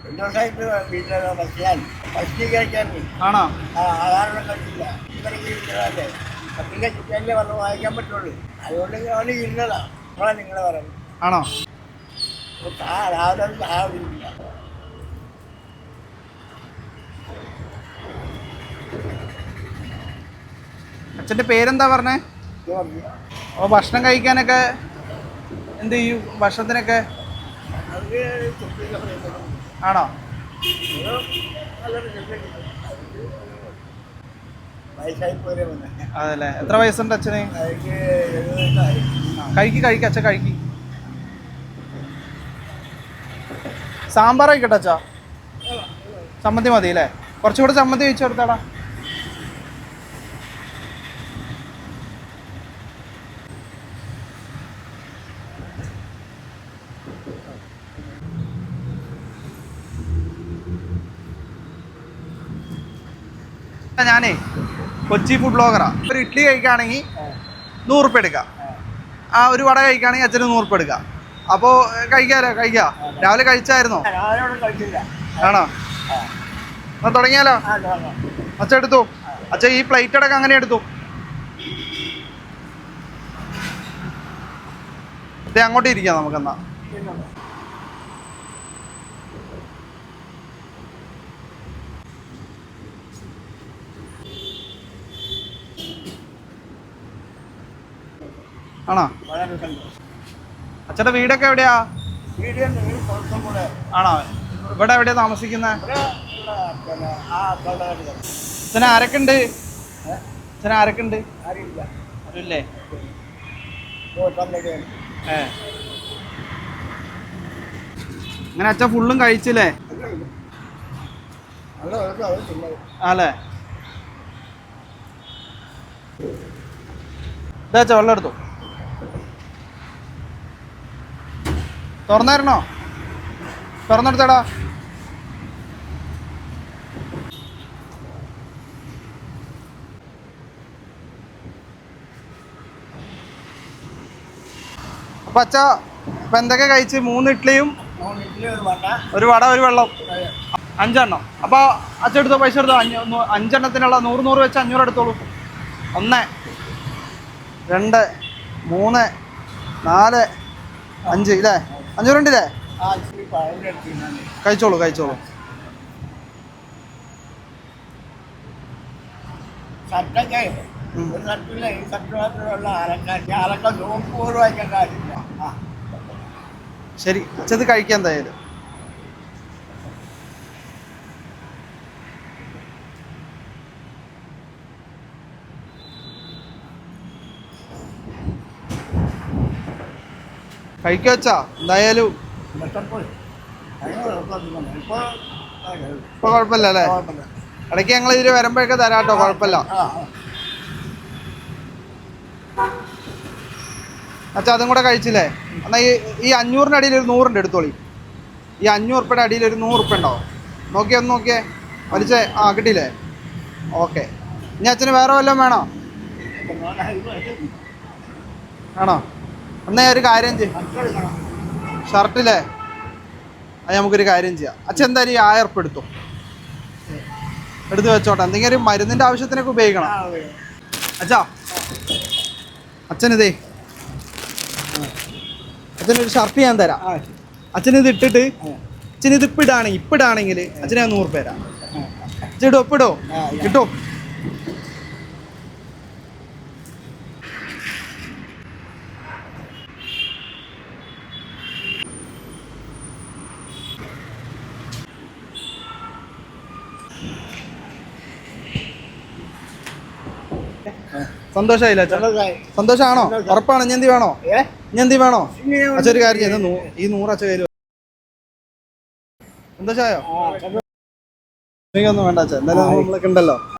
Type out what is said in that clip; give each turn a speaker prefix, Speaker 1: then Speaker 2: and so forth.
Speaker 1: സന്തോഷമായിട്ട് വീട്ടിലെ ഭക്ഷണം കഴിക്കാൻ
Speaker 2: ആണോ?
Speaker 1: ആഹാരം കഴിച്ചില്ല. ഇവരൊക്കെ ഇരുന്നതല്ലേ പട്ടിക ചിക്കനിലെ വന്ന് വാങ്ങിക്കാൻ പറ്റുള്ളൂ. അതുകൊണ്ട് അവന് ഇരുന്നതാ. നമ്മളാണ് നിങ്ങളെ പറയുന്നത്.
Speaker 2: ആണോ?
Speaker 1: രാവിലെ ചായ.
Speaker 2: അച്ഛൻ്റെ പേരെന്താ പറഞ്ഞേ? അപ്പോൾ ഭക്ഷണം കഴിക്കാനൊക്കെ എന്ത് ചെയ്യും? ഭക്ഷണത്തിനൊക്കെ ആണോ? അതല്ലേ. എത്ര വയസ്സുണ്ട് അച്ഛന്? കഴിക്ക് അച്ഛൻ കഴിക്ക്. സാമ്പാറായിക്കട്ടെ അച്ഛാ. ചമ്മന്തി മതി അല്ലേ? കുറച്ചുകൂടെ ചമ്മന്തി കഴിച്ചു കൊടുത്താടാ. ഞാനേ കൊച്ചി ഫുഡ് ബ്ലോഗറാ. ഒരു ഇഡ്ഡലി കഴിക്കുകയാണെങ്കിൽ 100 റുപ്യ എടുക്കാം. ആ ഒരു വട കഴിക്കുകയാണെങ്കിൽ അച്ഛന് 100 റുപ്യ എടുക്കാം. അപ്പോൾ കഴിക്കാം. രാവിലെ കഴിച്ചായിരുന്നോ? ആണോ? എന്നാൽ തുടങ്ങിയാലോ? അച്ഛൻ എടുത്തു. അച്ഛൻ ഈ പ്ലേറ്റ് അടക്കം അങ്ങനെ എടുത്തു. ഇത് അങ്ങോട്ട് ഇരിക്കാം നമുക്കെന്നാ. ആണോ? അച്ഛൻ്റെ വീടൊക്കെ എവിടെയാ? ആണോ? ഇവിടെ എവിടെയാ താമസിക്കുന്നത്? അച്ഛന് ആരൊക്കെ ഉണ്ട്? ആരുമില്ലേ? അങ്ങനെ അച്ഛൻ ഫുള്ളും കഴിച്ചില്ലേ? അല്ലേ? ഇതാ അച്ഛാ വെള്ളം എടുത്തു. തുറന്നെടുത്തേടാ. അപ്പൊ അച്ഛാ ഇപ്പൊ എന്തൊക്കെ കഴിച്ച്? 3 ഇഡ്ഡലിയും ഒരു വട ഒരു വെള്ളം 5 എണ്ണം. അപ്പൊ അച്ഛൻ എടുത്തോ, പൈസ എടുത്തോ. 5 എണ്ണത്തിനുള്ള 100 വെച്ച് 500 എടുത്തോളൂ. 1 2 3 4 5 ഇല്ലേ? 500 ഉണ്ടല്ലേ? കഴിച്ചോളൂ. ശരി അച്ഛത് കഴിക്കാൻ എന്തായാലും. കഴിക്കുക അച്ഛാ എന്തായാലും. ഇപ്പൊ കുഴപ്പമില്ല അല്ലേ? ഇടയ്ക്ക് ഞങ്ങൾ ഇതിൽ വരുമ്പോഴൊക്കെ തരാട്ടോ, കുഴപ്പമില്ല. അച്ഛാ അതും കൂടെ കഴിച്ചില്ലേ? എന്നാൽ ഈ 500-ന്റെ അടിയിൽ ഒരു 100 ഉണ്ട്, എടുത്തോളി. ഈ 500 റുപ്യയുടെ അടിയിൽ ഒരു 100 റുപ്യ ഉണ്ടാവും. നോക്കിയേ വലിച്ചേ. കിട്ടിയില്ലേ? ഓക്കെ. ഇനി അച്ഛന് വേറെ വല്ലതും വേണോ? ആണോ? എന്നാ ഒരു കാര്യം ചെയ്യും. ഷർട്ടില്ലേ? അത് നമുക്കൊരു കാര്യം ചെയ്യാം. അച്ഛൻ എന്തായാലും ഈ 1000 റുപ്യ എടുത്ത് വെച്ചോട്ടെ. എന്തെങ്കിലും ഒരു മരുന്നിൻ്റെ ആവശ്യത്തിനൊക്കെ ഉപയോഗിക്കണം. അച്ഛാ അച്ഛനിതേ, അച്ഛനൊരു ഷർട്ട് ഞാൻ തരാം. അച്ഛനിത് ഇട്ടിട്ട് അച്ഛനിത് ഇപ്പിടാണെങ്കിൽ അച്ഛനെ 100 റുപ്യ തരാം. അച്ഛൻ ഒപ്പിടോ? കിട്ടും. സന്തോഷമായില്ല അച്ഛൻ? സന്തോഷമാണോ? ഉറപ്പാണ്? ഇഞ്ഞെന്തി വേണോ? അച്ഛൻ ഒരു കാര്യം ചെയ്യുന്നു, ഈ 100 അച്ഛൻ കയ്യിൽ. സന്തോഷമായോ? എനിക്കൊന്നും വേണ്ട അച്ഛൻ, എന്തായാലും നമ്മളൊക്കെ ഉണ്ടല്ലോ.